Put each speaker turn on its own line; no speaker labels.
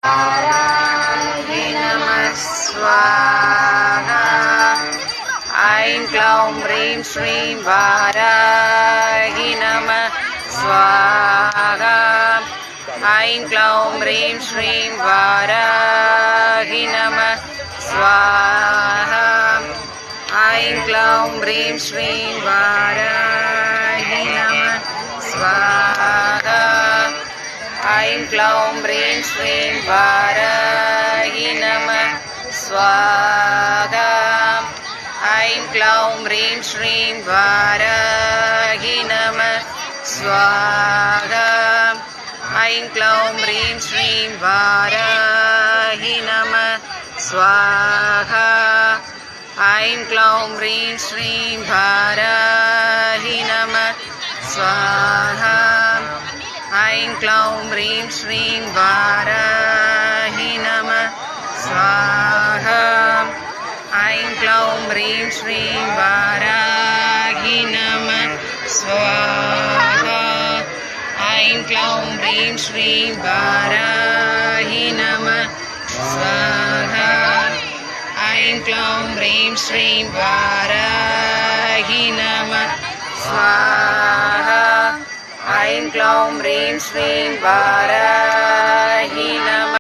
वाराहि नमः स्वाहा। ऐं क्लौं ह्रीं श्रीं वाराहि नमः स्वाहा। ऐं क्लौं ह्रीं श्रीं वाराहि नमः स्वाहा। ऐं क्लौं ह्रीं श्रीं वाराहि नमः स्वाहा। ऐं क्लौं ह्रीं श्रीं वाराहि नमः स्वाहा। ऐं क्लौं ह्रीं श्रीं वाराहि नमः स्वाहा। ऐं क्लौं ह्रीं श्रीं वाराहि नमः स्वाहा। ऐं क्लौं ह्रीं श्रीं वाराहि नमः स्वाहा। ऐं क्लौं ह्रीं श्रीं वाराहि नमः स्वाहा। ऐं क्लौं ह्रीं श्रीं वाराहि नमः स्वाहा। ऐं क्लौं ह्रीं श्रीं वाराहि नमः स्वाहा। ऐं क्लौं ह्रीं श्रीं वाराहि नमः स्वाहा। ऐं क्लौं ह्रीं श्रीं वाराहि नमः